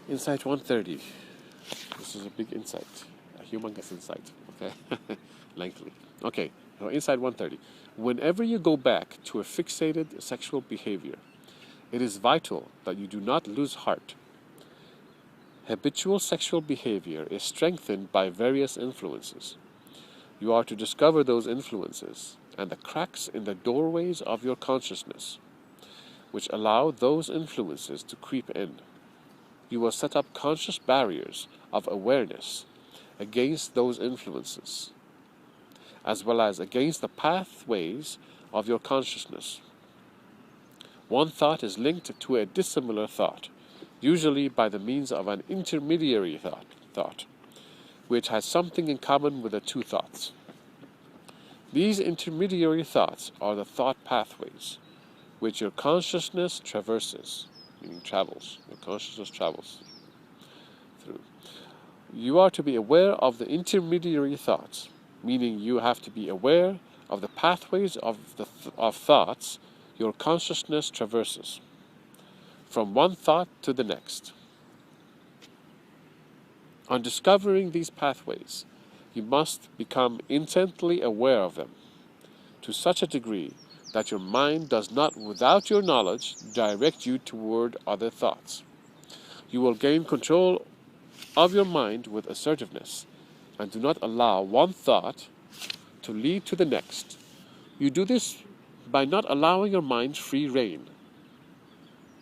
Insight 130. This is a big insight, a humongous insight. Okay, lengthy. Okay, so Insight 130. Whenever you go back to a fixated sexual behavior, it is vital that you do not lose heart. Habitual sexual behavior is strengthened by various influences. You are to discover those influences and the cracks in the doorways of your consciousness, which allow those influences to creep in. You will set up conscious barriers of awareness against those influences, as well as against the pathways of your consciousness. One thought is linked to a dissimilar thought, usually by the means of an intermediary thought, which has something in common with the two thoughts. These intermediary thoughts are the thought pathways, which your consciousness traverses, meaning travels. Your consciousness travels through. You are to be aware of the intermediary thoughts, meaning you have to be aware of the pathways of thoughts your consciousness traverses, from one thought to the next. On discovering these pathways, you must become intently aware of them, to such a degree that your mind does not, without your knowledge, direct you toward other thoughts. You will gain control of your mind with assertiveness, and do not allow one thought to lead to the next. You do this by not allowing your mind free rein.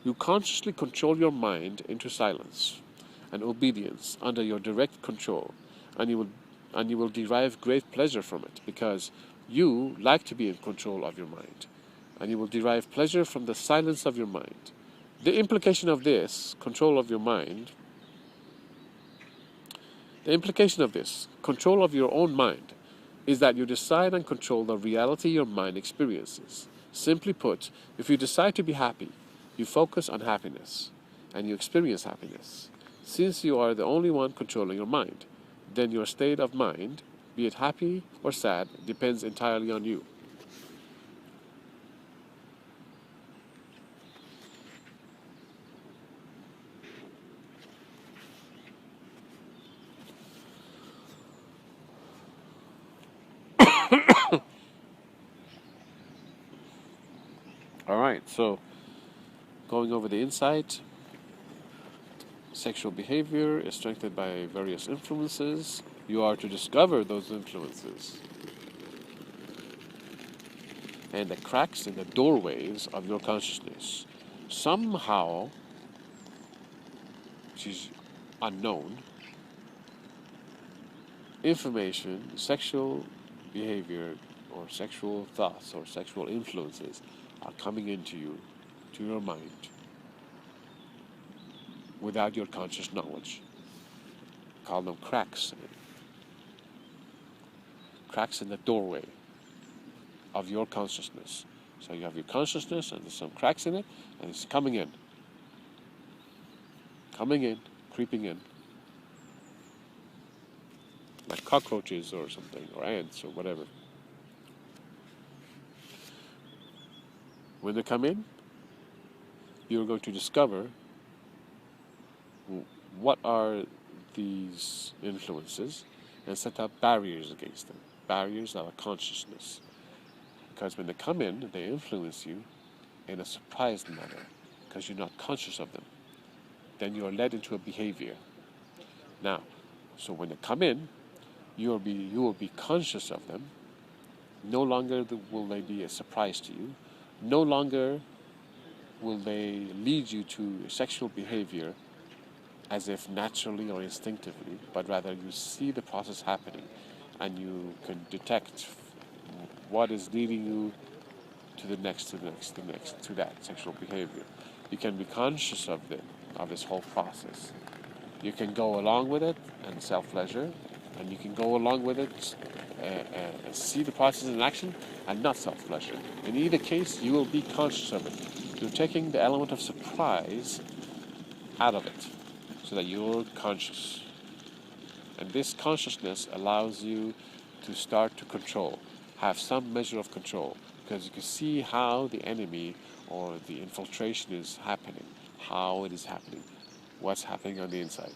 You consciously control your mind into silence and obedience under your direct control, and you will derive great pleasure from it, because you like to be in control of your mind, and you will derive pleasure from the silence of your mind. The implication of this, control of your mind, control of your own mind, is that you decide and control the reality your mind experiences. Simply put, if you decide to be happy, you focus on happiness, and you experience happiness. Since you are the only one controlling your mind, then your state of mind, be it happy or sad, depends entirely on you. Alright, so going over the insight, sexual behavior is strengthened by various influences. You are to discover those influences and the cracks in the doorways of your consciousness. Somehow, which is unknown, information, sexual behavior, or sexual thoughts, or sexual influences are coming into you, to your mind, without your conscious knowledge. Call them cracks. Cracks in the doorway of your consciousness. So you have your consciousness, and there's some cracks in it, and it's coming in, creeping in, like cockroaches or something, or ants or whatever. When they come in, you're going to discover what are these influences and set up barriers against them. Barriers of consciousness. Because when they come in, they influence you in a surprised manner, because you're not conscious of them. Then you are led into a behavior. Now, so when they come in, you will be conscious of them. No longer will they be a surprise to you. No longer will they lead you to sexual behavior as if naturally or instinctively, but rather you see the process happening, and you can detect what is leading you to the next, to that sexual behavior. You can be conscious of this whole process. You can go along with it and self-pleasure, and you can go along with it and see the process in action and not self-pleasure. In either case, you will be conscious of it. You're taking the element of surprise out of it, so that you're conscious. And this consciousness allows you to start to control, have some measure of control, because you can see how the enemy or the infiltration is happening, how it is happening, what's happening on the inside.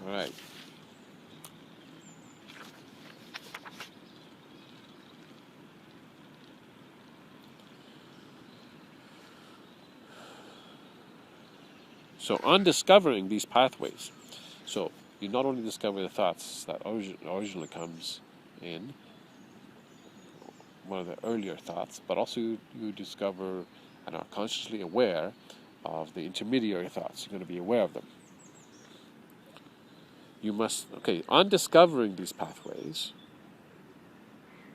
All right. So on discovering these pathways, so you not only discover the thoughts that originally comes in, one of the earlier thoughts, but also you discover and are consciously aware of the intermediary thoughts. You're going to be aware of them. You must, on discovering these pathways,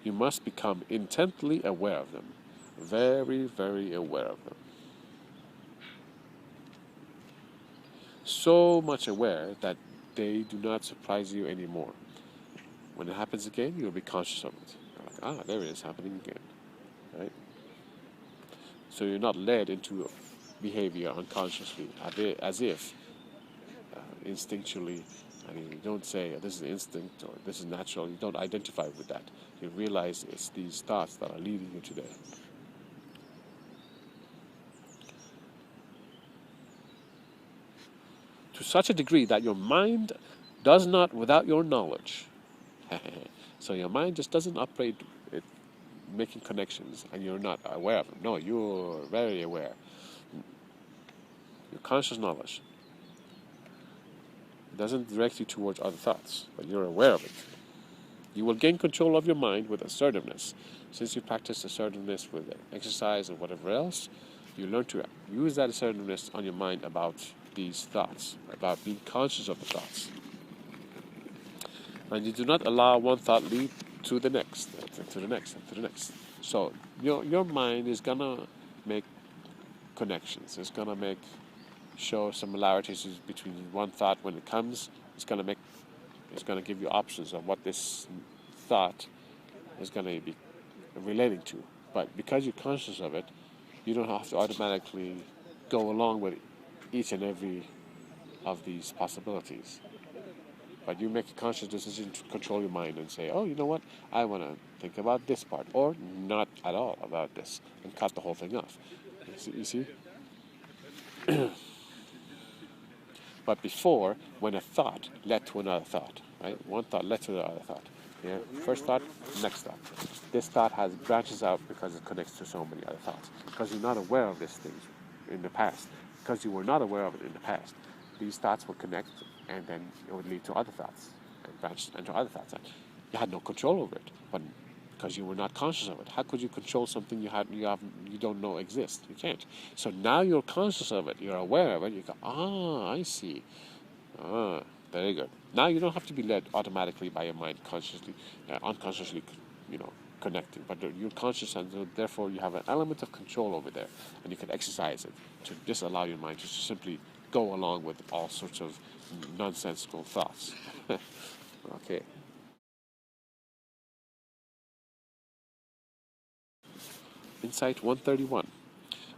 you must become intently aware of them. Very, very aware of them. So much aware that they do not surprise you anymore. When it happens again, you'll be conscious of it. You're like, there it is happening again. Right? So you're not led into behavior unconsciously, as if instinctually. I mean, you don't say this is instinct or this is natural. You don't identify with that. You realize it's these thoughts that are leading you to there. To such a degree that your mind does not without your knowledge. So your mind just doesn't operate making connections and you're not aware of them. No, you're very aware. Your conscious knowledge. It doesn't direct you towards other thoughts, but you're aware of it. You will gain control of your mind with assertiveness. Since you practice assertiveness with exercise and whatever else, you learn to use that assertiveness on your mind about these thoughts, about being conscious of the thoughts. And you do not allow one thought lead to the next, to the next, to the next. So your mind is gonna make connections. It's gonna show similarities between one thought when it comes. It's gonna give you options of what this thought is gonna be relating to. But because you're conscious of it, you don't have to automatically go along with each and every of these possibilities. But you make a conscious decision to control your mind and say, oh, you know what? I want to think about this part, or not at all about this, and cut the whole thing off. You see? But before, when a thought led to another thought, right? One thought led to the other thought. Yeah? First thought, next thought. This thought branches out because it connects to so many other thoughts. Because you're not aware of these things in the past. Because you were not aware of it in the past. These thoughts will connect, and then it would lead to other thoughts, and branch into other thoughts. And you had no control over it, but because you were not conscious of it. How could you control something you don't know exists? You can't. So now you're conscious of it. You're aware of it. You go, I see. Very good. Now you don't have to be led automatically by your mind, unconsciously, connecting. But you're conscious, and so therefore you have an element of control over there, and you can exercise it to disallow your mind to simply go along with all sorts of nonsensical thoughts. Okay. Insight 131.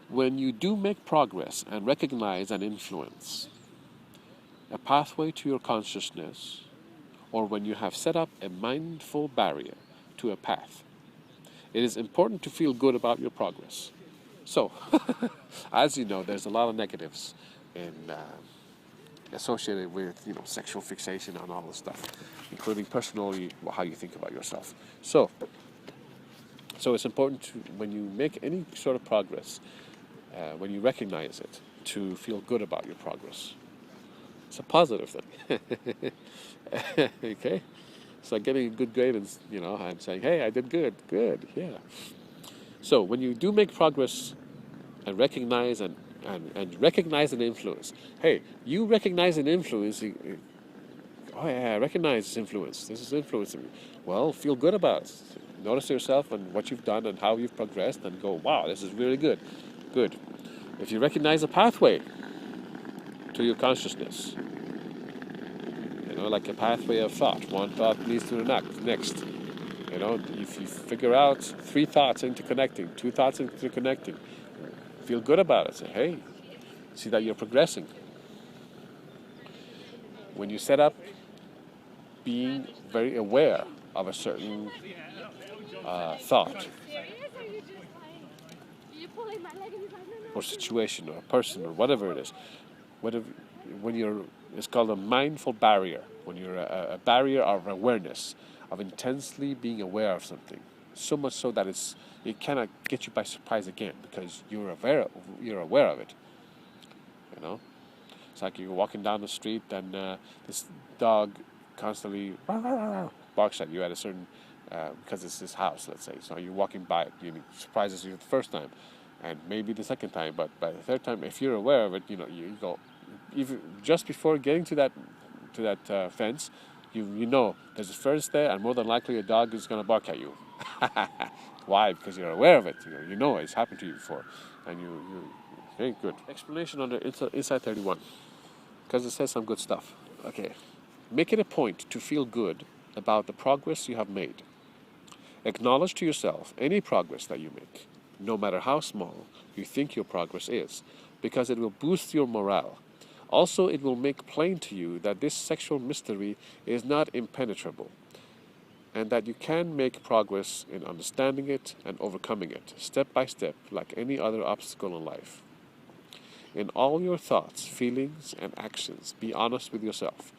When you do make progress and recognize an influence, a pathway to your consciousness, or when you have set up a mindful barrier to a path, it is important to feel good about your progress. So, as you know, there's a lot of negatives associated with sexual fixation and all this stuff, including personally how you think about yourself. So it's important to, when you make any sort of progress, when you recognize it, to feel good about your progress. It's a positive thing. Okay? It's like getting a good grade and I'm saying, hey, I did good, yeah. So when you do make progress and recognize and recognize an influence. Hey, you recognize an influence. Oh yeah, I recognize this influence. This is influencing me. Well, feel good about it. Notice yourself and what you've done and how you've progressed and go, wow, this is really good. Good. If you recognize a pathway to your consciousness, like a pathway of thought. One thought leads to the next. If you figure out 3 thoughts interconnecting, 2 thoughts interconnecting, feel good about it. Say, hey, see that you're progressing. When you set up being very aware of a certain thought, or situation or person or whatever it is. Whatever, when you're, it's called a mindful barrier. When you're a barrier of awareness, of intensely being aware of something, so much so that it cannot get you by surprise again because you're aware of it. You know, it's like you're walking down the street and this dog constantly barks at you at a certain because it's this house, let's say. So you're walking by it, it surprises you the first time, and maybe the second time, but by the third time, if you're aware of it, you go, even just before getting to that fence, you know there's a fence there, and more than likely a dog is going to bark at you. Why? Because you're aware of it. You know it's happened to you before, and you very good explanation under Insight 31, because it says some good stuff. Okay, make it a point to feel good about the progress you have made. Acknowledge to yourself any progress that you make, no matter how small you think your progress is, because it will boost your morale. Also, it will make plain to you that this sexual mystery is not impenetrable, and that you can make progress in understanding it and overcoming it, step by step, like any other obstacle in life. In all your thoughts, feelings, and actions, be honest with yourself.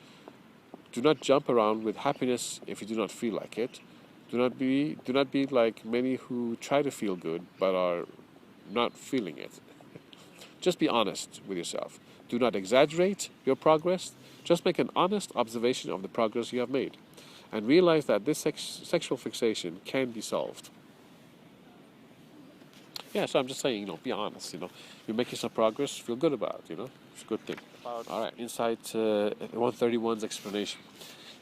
Do not jump around with happiness if you do not feel like it. Do not be like many who try to feel good but are not feeling it. Just be honest with yourself. Do not exaggerate your progress. Just make an honest observation of the progress you have made, and realize that this sexual fixation can be solved. Yeah, so I'm just saying, be honest. You're making some progress. Feel good about it. It's a good thing. All right, Insight 131's explanation.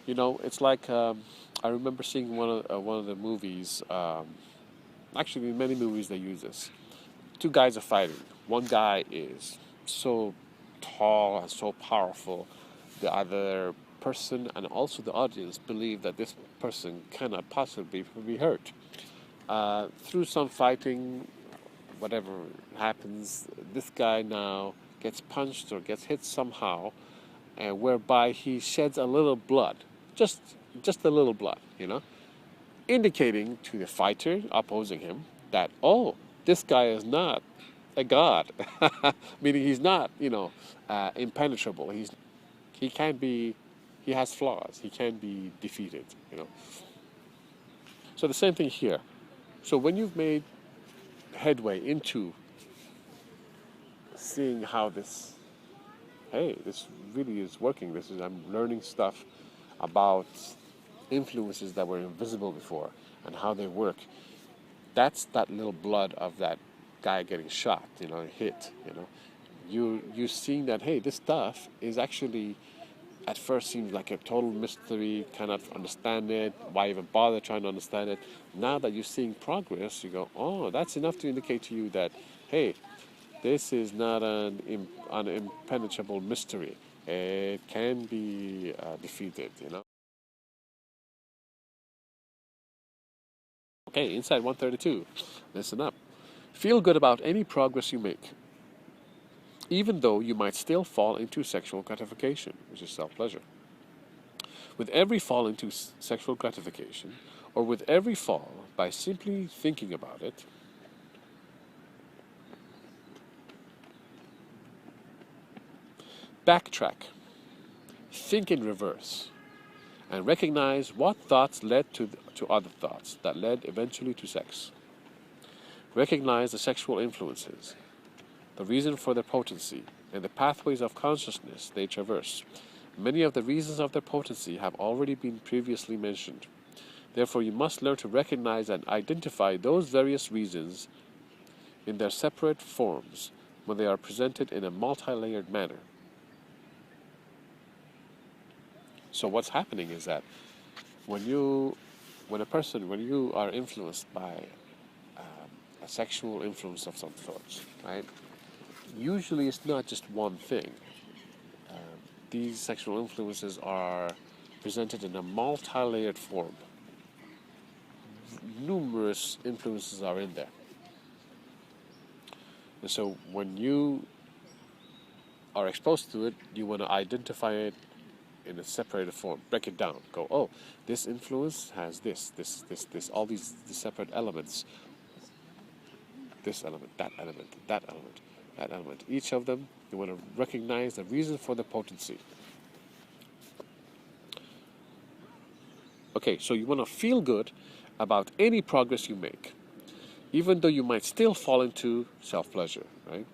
It's like I remember seeing one of the movies. Actually, in many movies they use this. Two guys are fighting. One guy is so tall and so powerful. The other person and also the audience believe that this person cannot possibly be hurt. Through some fighting, whatever happens, this guy now gets punched or gets hit somehow, and whereby he sheds a little blood, just a little blood, indicating to the fighter opposing him that, oh, this guy is not a god, meaning he's not, impenetrable. He can be, he has flaws. He can be defeated. So the same thing here. So when you've made headway into seeing how this really is working. I'm learning stuff about influences that were invisible before and how they work. That's that little blood of that guy getting shot, hit. You're seeing that, hey, this stuff is actually at first seems like a total mystery, cannot understand it, why even bother trying to understand it? Now that you're seeing progress, you go, oh, that's enough to indicate to you that, hey, this is not an impenetrable mystery. It can be defeated. Okay, Insight 132. Listen up. Feel good about any progress you make, even though you might still fall into sexual gratification, which is self-pleasure. With every fall into sexual gratification, or with every fall by simply thinking about it, backtrack, think in reverse, and recognize what thoughts led to other thoughts that led eventually to sex. Recognize the sexual influences, the reason for their potency, and the pathways of consciousness they traverse. Many of the reasons of their potency have already been previously mentioned. Therefore, you must learn to recognize and identify those various reasons in their separate forms when they are presented in a multi-layered manner. So what's happening is that when you are influenced by a sexual influence of some sort, right? Usually it's not just one thing. These sexual influences are presented in a multi-layered form. Numerous influences are in there. And so when you are exposed to it, you want to identify it in a separated form. Break it down. Go, oh, this influence has this, all these separate elements. This element, that element, that element. that element. Each of them, you want to recognize the reason for the potency. Okay, so you want to feel good about any progress you make, even though you might still fall into self-pleasure, right?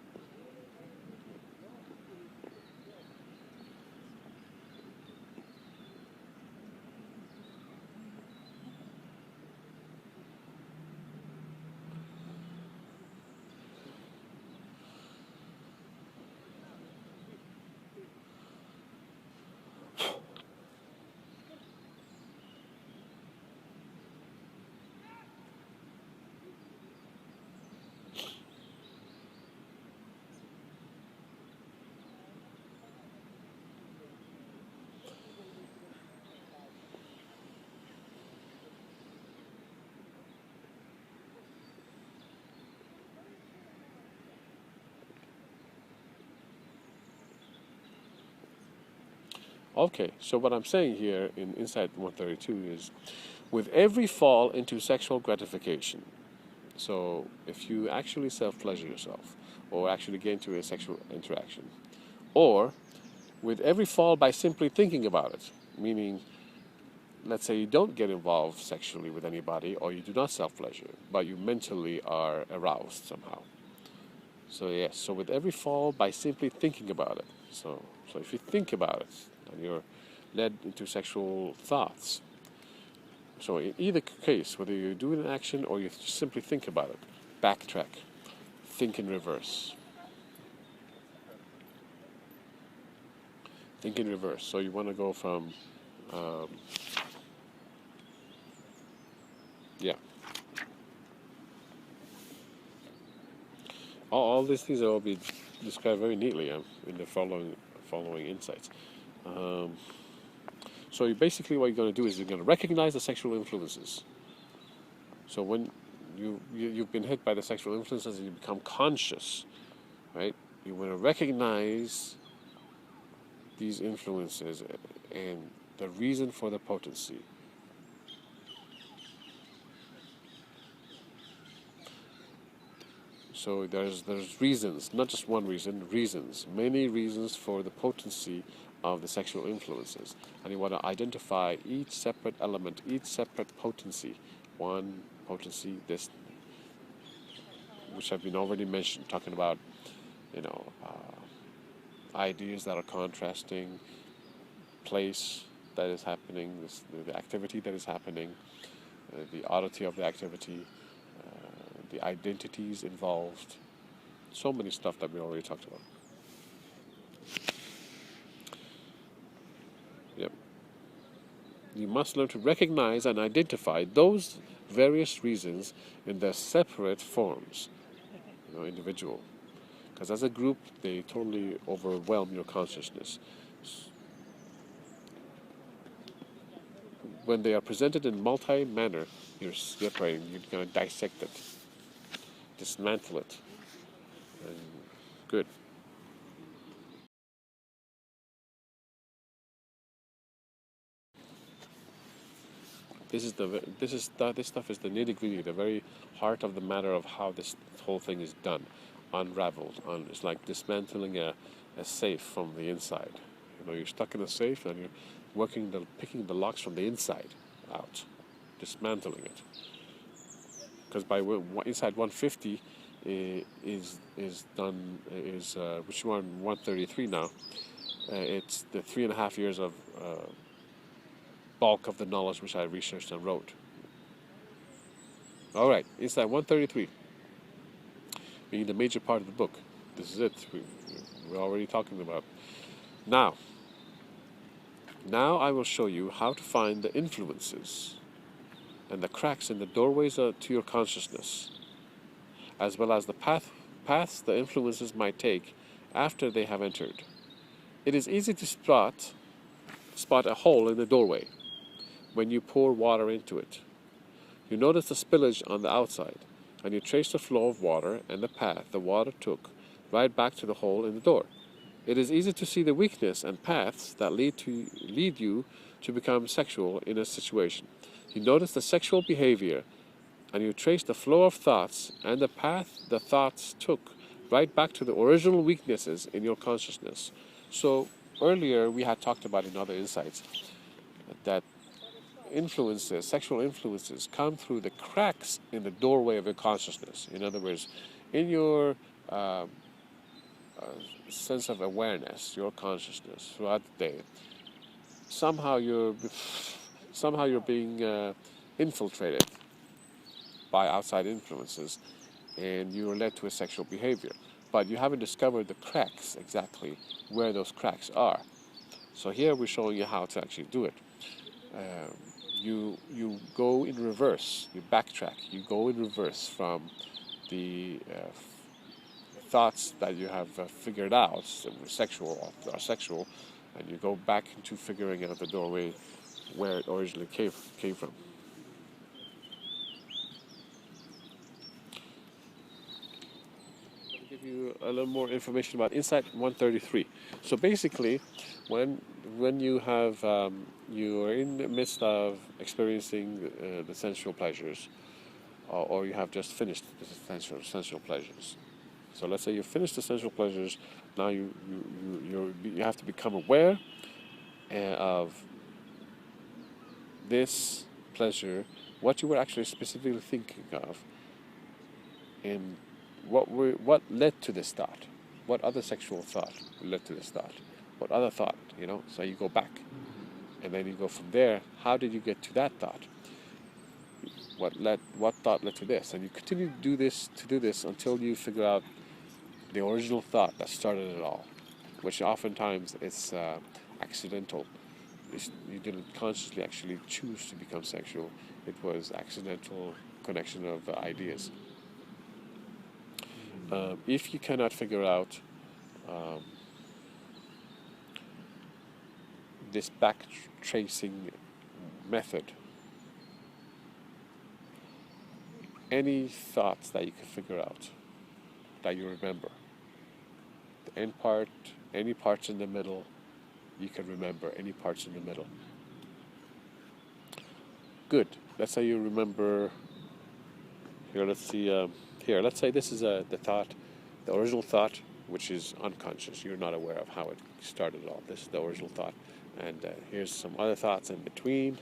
Okay, so what I'm saying here in Insight 132 is, with every fall into sexual gratification, so if you actually self-pleasure yourself, or actually get into a sexual interaction, or with every fall by simply thinking about it, meaning, let's say you don't get involved sexually with anybody, or you do not self-pleasure, but you mentally are aroused somehow. So yes, so with every fall by simply thinking about it. So if you think about it, and you're led into sexual thoughts. So in either case, whether you do an action or you simply think about it, backtrack, think in reverse. Think in reverse. So you want to go from, yeah. All these things will be described very neatly in the following insights. So basically what you're going to do is you're going to recognize the sexual influences. So when you've been hit by the sexual influences and you become conscious, right? You want to recognize these influences and the reason for the potency. So there's reasons, not just one reason, reasons, many reasons for the potency of the sexual influences. And you want to identify each separate element, each separate potency. One potency, this, which have been already mentioned, talking about, ideas that are contrasting, place that is happening, the activity that is happening, the oddity of the activity, the identities involved, so many stuff that we already talked about. Yep. You must learn to recognize and identify those various reasons in their separate forms, individual. Because as a group, they totally overwhelm your consciousness. When they are presented in multi-manner, you're separating, you're going to dissect it, dismantle it. And good. This stuff is the nitty-gritty, the very heart of the matter of how this whole thing is done, unraveled. It's like dismantling a safe from the inside. You're stuck in a safe and you're picking the locks from the inside out, dismantling it. Because by inside 150 is done which one 133 now. It's the 3.5 years of bulk of the knowledge which I researched and wrote. All right, inside 133, being the major part of the book. This is it. We're already talking about. Now I will show you how to find the influences and the cracks in the doorways to your consciousness, as well as the paths the influences might take after they have entered. It is easy to spot a hole in the doorway when you pour water into it. You notice the spillage on the outside, and you trace the flow of water and the path the water took right back to the hole in the door. It is easy to see the weakness and paths that lead you to become sexual in a situation. You notice the sexual behavior, and you trace the flow of thoughts and the path the thoughts took right back to the original weaknesses in your consciousness. So earlier we had talked about in other insights that influences, sexual influences, come through the cracks in the doorway of your consciousness. In other words, in your sense of awareness, your consciousness throughout the day, somehow you're being infiltrated by outside influences, and you're led to a sexual behavior. But you haven't discovered the cracks, exactly where those cracks are. So here we're showing you how to actually do it. You go in reverse, you backtrack, you go in reverse from the thoughts that you have figured out, sexual or sexual, and you go back into figuring out the doorway where it originally came from. I'll give you a little more information about insight133. So basically, when you have you are in the midst of experiencing the sensual pleasures, or you have just finished the sensual pleasures. So let's say you finished the sensual pleasures. Now you have to become aware of this pleasure, what you were actually specifically thinking of, and what led to this thought, what other sexual thought led to this thought, what other thought, So you go back, and then you go from there. How did you get to that thought? What thought led to this? And you continue to do this until you figure out the original thought that started it all, which oftentimes it's accidental. You didn't consciously actually choose to become sexual. It was accidental connection of ideas. If you cannot figure out this back tracing method, any thoughts that you can figure out, that you remember, the end part, any parts in the middle, you can remember any parts in the middle. Good. Let's say you remember. Here, let's see. Let's say this is the thought, the original thought, which is unconscious. You're not aware of how it started all. This is the original thought, and here's some other thoughts in between.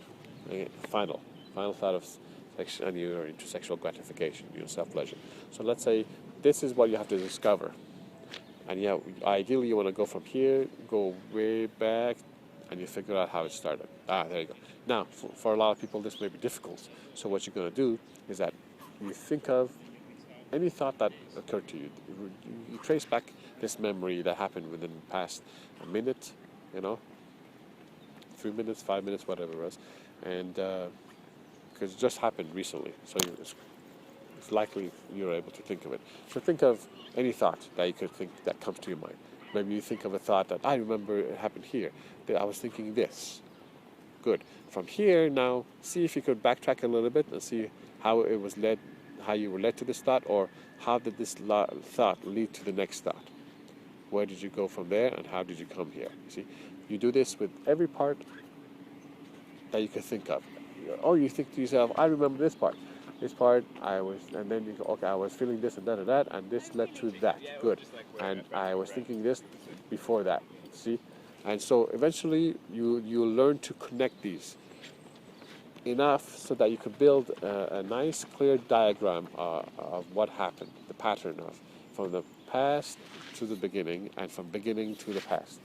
Final thought of sex, and you're into sexual gratification, self-pleasure. So let's say this is what you have to discover. And ideally you want to go from here, go way back, and you figure out how it started. There you go. Now, for a lot of people, this may be difficult. So what you're going to do is that you think of any thought that occurred to you. You trace back this memory that happened within the past a minute, 3 minutes, 5 minutes, whatever it was, and because it just happened recently, so it's likely you're able to think of it. So think of any thought that you could think that comes to your mind. Maybe you think of a thought that I remember it happened here. That I was thinking this. Good. From here now, see if you could backtrack a little bit and see how it was led, how you were led to this thought, or how did this thought lead to the next thought. Where did you go from there, and how did you come here? You see, you do this with every part that you can think of. Or you think to yourself, I remember this part. This part, and then you go, okay, I was feeling this and that, and this led to that. Good. And I was thinking this before that. See? And so eventually you learn to connect these enough so that you could build a nice, clear diagram of what happened, the pattern of from the past to the beginning, and from beginning to the past.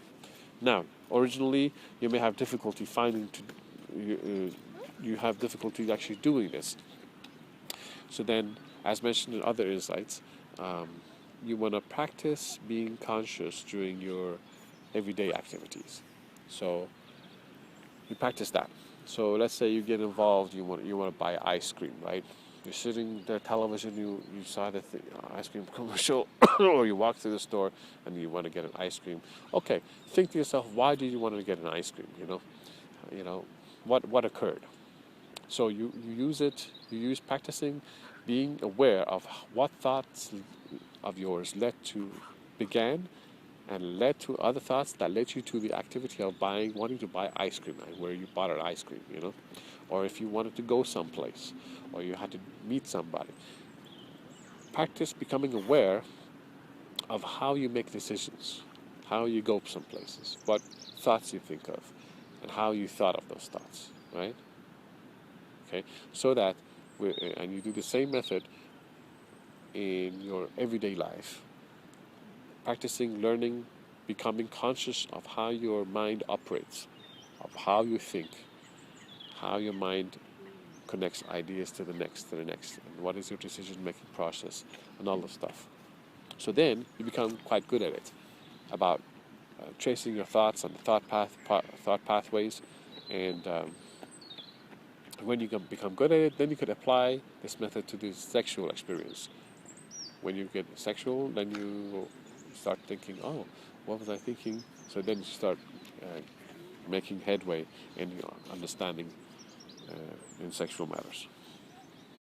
Now, originally, you may have difficulty you have difficulty actually doing this. So then, as mentioned in other insights, you want to practice being conscious during your everyday activities. So you practice that. So let's say you get involved, you want to buy ice cream, right? You're sitting there, television, you saw the ice cream commercial, or you walk through the store and you want to get an ice cream. Okay, think to yourself, why did you want to get an ice cream? What occurred? So you use practicing being aware of what thoughts of yours began and led to other thoughts that led you to the activity of wanting to buy ice cream, and where you bought an ice cream, or if you wanted to go someplace, or you had to meet somebody. Practice becoming aware of how you make decisions, how you go some places, what thoughts you think of, and how you thought of those thoughts, right? Okay, so that, and you do the same method in your everyday life, practicing, learning, becoming conscious of how your mind operates, of how you think, how your mind connects ideas to the next, and what is your decision-making process, and all this stuff. So then you become quite good at it, about tracing your thoughts and thought pathways, and when you become good at it, then you could apply this method to the sexual experience. When you get sexual, then you start thinking, oh, what was I thinking? So then you start making headway in your understanding in sexual matters.